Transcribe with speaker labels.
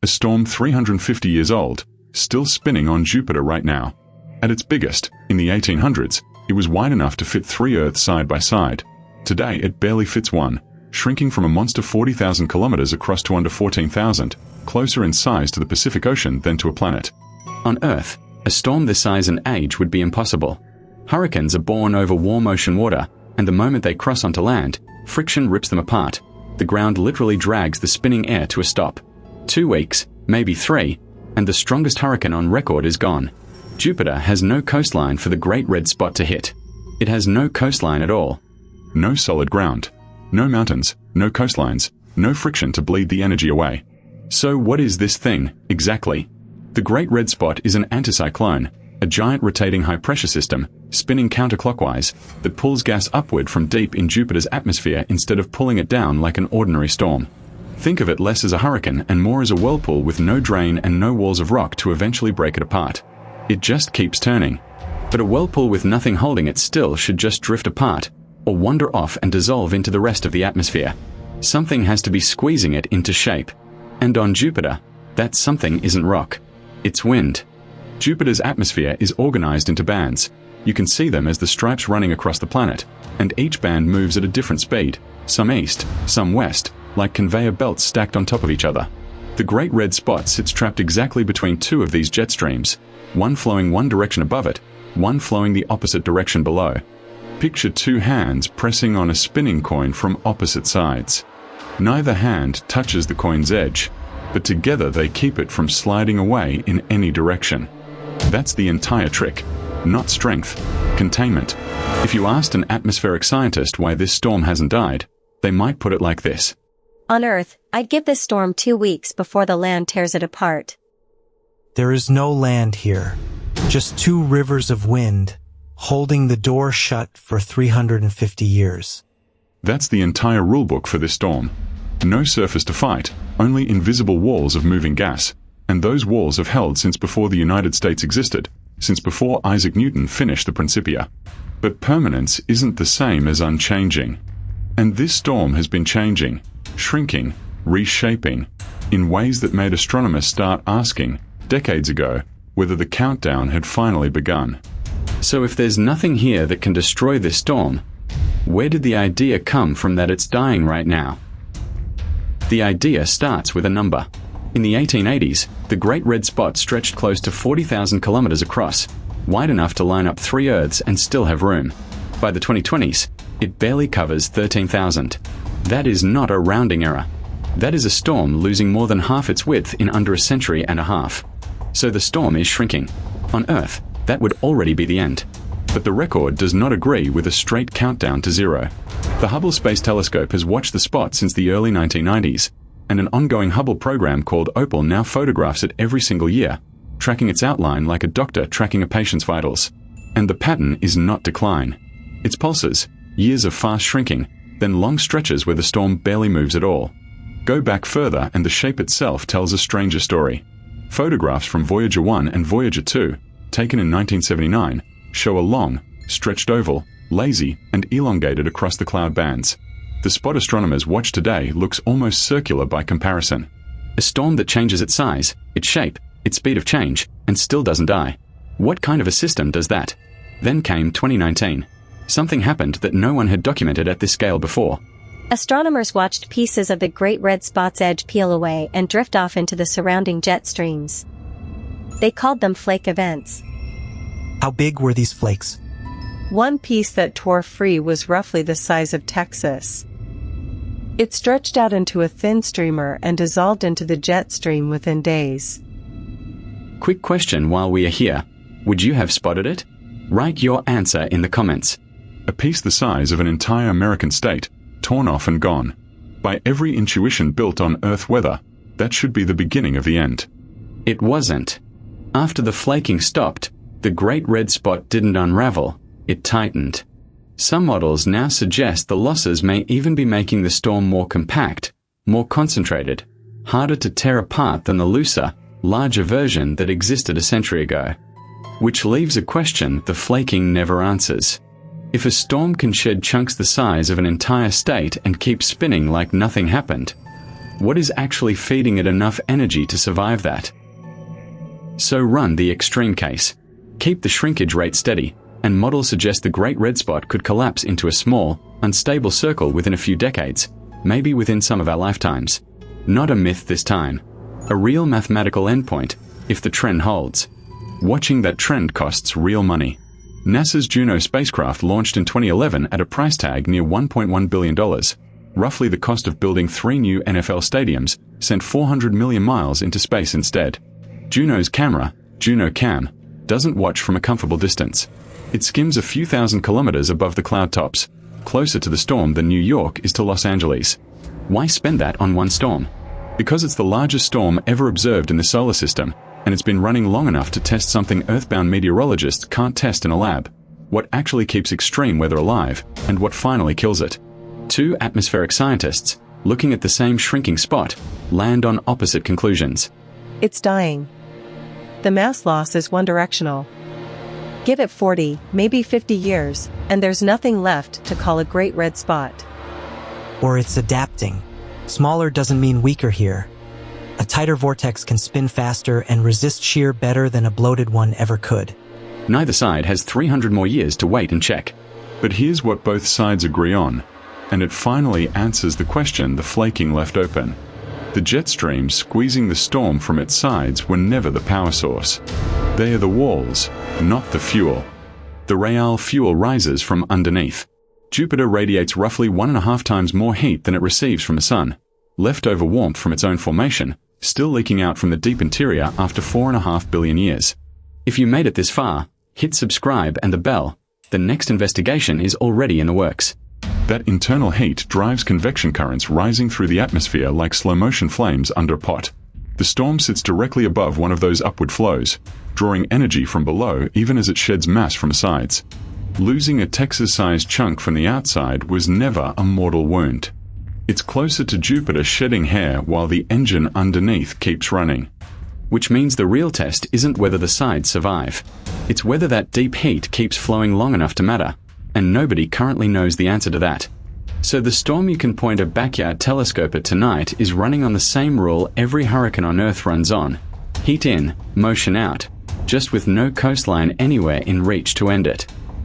Speaker 1: a storm 350 years old, still spinning on Jupiter right now. At its biggest, in the 1800s, it was wide enough to fit 3 Earths side by side. Today it barely fits one, shrinking from a monster 40,000 kilometers across to under 14,000, closer in size to the Pacific Ocean than to a planet.
Speaker 2: On Earth, a storm this size and age would be impossible. Hurricanes are born over warm ocean water, and the moment they cross onto land, friction rips them apart. The ground literally drags the spinning air to a stop. 2 weeks, maybe 3, and the strongest hurricane on record is gone. Jupiter has no coastline for the Great Red Spot to hit. It has no coastline at all.
Speaker 1: No solid ground. No mountains, no coastlines, no friction to bleed the energy away. So what is this thing, exactly? The Great Red Spot is an anticyclone, a giant rotating high-pressure system, spinning counterclockwise, that pulls gas upward from deep in Jupiter's atmosphere instead of pulling it down like an ordinary storm. Think of it less as a hurricane and more as a whirlpool with no drain and no walls of rock to eventually break it apart. It just keeps turning. But a whirlpool with nothing holding it still should just drift apart, or wander off and dissolve into the rest of the atmosphere. Something has to be squeezing it into shape. And on Jupiter, that something isn't rock. It's wind. Jupiter's atmosphere is organized into bands. You can see them as the stripes running across the planet, and each band moves at a different speed, some east, some west, like conveyor belts stacked on top of each other. The Great Red Spot sits trapped exactly between 2 of these jet streams, one flowing one direction above it, one flowing the opposite direction below. Picture 2 hands pressing on a spinning coin from opposite sides. Neither hand touches the coin's edge, but together they keep it from sliding away in any direction. That's the entire trick. Not strength, containment. If you asked an atmospheric scientist why this storm hasn't died, they might put it like this.
Speaker 3: On Earth, I'd give this storm 2 weeks before the land tears it apart.
Speaker 4: There is no land here, just 2 rivers of wind, holding the door shut for 350 years.
Speaker 1: That's the entire rulebook for this storm. No surface to fight, only invisible walls of moving gas, and those walls have held since before the United States existed, since before Isaac Newton finished the Principia. But permanence isn't the same as unchanging. And this storm has been changing, shrinking, reshaping, in ways that made astronomers start asking, decades ago, whether the countdown had finally begun.
Speaker 2: So if there's nothing here that can destroy this storm, where did the idea come from that it's dying right now? The idea starts with a number. In the 1880s, the Great Red Spot stretched close to 40,000 kilometers across, wide enough to line up 3 Earths and still have room. By the 2020s, it barely covers 13,000. That is not a rounding error. That is a storm losing more than half its width in under a century and a half. So the storm is shrinking. On Earth, that would already be the end. But the record does not agree with a straight countdown to 0. The Hubble Space Telescope has watched the spot since the early 1990s, and an ongoing Hubble program called Opal now photographs it every single year, tracking its outline like a doctor tracking a patient's vitals. And the pattern is not decline. It's pulses, years of fast shrinking, then long stretches where the storm barely moves at all. Go back further and the shape itself tells a stranger story. Photographs from Voyager 1 and Voyager 2, taken in 1979, show a long, stretched oval, lazy, and elongated across the cloud bands. The spot astronomers watch today looks almost circular by comparison. A storm that changes its size, its shape, its speed of change, and still doesn't die. What kind of a system does that? Then came 2019. Something happened that no one had documented at this scale before.
Speaker 3: Astronomers watched pieces of the Great Red Spot's edge peel away and drift off into the surrounding jet streams. They called them flake events.
Speaker 4: How big were these flakes?
Speaker 5: One piece that tore free was roughly the size of Texas. It stretched out into a thin streamer and dissolved into the jet stream within days.
Speaker 2: Quick question while we are here. Would you have spotted it? Write your answer in the comments.
Speaker 1: A piece the size of an entire American state, torn off and gone. By every intuition built on Earth weather, that should be the beginning of the end.
Speaker 2: It wasn't. After the flaking stopped, the Great Red Spot didn't unravel, it tightened. Some models now suggest the losses may even be making the storm more compact, more concentrated, harder to tear apart than the looser, larger version that existed a century ago. Which leaves a question the flaking never answers. If a storm can shed chunks the size of an entire state and keep spinning like nothing happened, What is actually feeding it enough energy to survive that? So run the extreme case. Keep the shrinkage rate steady, and models suggest the Great Red Spot could collapse into a small, unstable circle within a few decades, maybe within some of our lifetimes. Not a myth this time. A real mathematical endpoint, if the trend holds. Watching that trend costs real money. NASA's Juno spacecraft launched in 2011 at a price tag near $1.1 billion. Roughly the cost of building 3 new NFL stadiums, sent 400 million miles into space instead. Juno's camera, Juno Cam, doesn't watch from a comfortable distance. It skims a few thousand kilometers above the cloud tops, closer to the storm than New York is to Los Angeles. Why spend that on one storm? Because it's the largest storm ever observed in the solar system, and it's been running long enough to test something earthbound meteorologists can't test in a lab. What actually keeps extreme weather alive, and what finally kills it. 2 atmospheric scientists, looking at the same shrinking spot, land on opposite conclusions.
Speaker 5: It's dying. The mass loss is one-directional. Give it 40, maybe 50 years, and there's nothing left to call a Great Red Spot.
Speaker 4: Or it's adapting. Smaller doesn't mean weaker here. A tighter vortex can spin faster and resist shear better than a bloated one ever could.
Speaker 2: Neither side has 300 more years to wait and check.
Speaker 1: But here's what both sides agree on, and it finally answers the question the flaking left open. The jet streams squeezing the storm from its sides were never the power source. They are the walls, not the fuel. The real fuel rises from underneath. Jupiter radiates roughly 1.5 times more heat than it receives from the sun. Leftover warmth from its own formation, still leaking out from the deep interior after 4.5 billion years. If you made it this far, hit subscribe and the bell. The next investigation is already in the works. That internal heat drives convection currents rising through the atmosphere like slow-motion flames under a pot. The storm sits directly above one of those upward flows, drawing energy from below even as it sheds mass from the sides. Losing a Texas-sized chunk from the outside was never a mortal wound. It's closer to Jupiter shedding hair while the engine underneath keeps running.
Speaker 2: Which means the real test isn't whether the sides survive. It's whether that deep heat keeps flowing long enough to matter, and nobody currently knows the answer to that. So the storm you can point a backyard telescope at tonight is running on the same rule every hurricane on Earth runs on. Heat in, motion out, just with no coastline anywhere in reach to end it.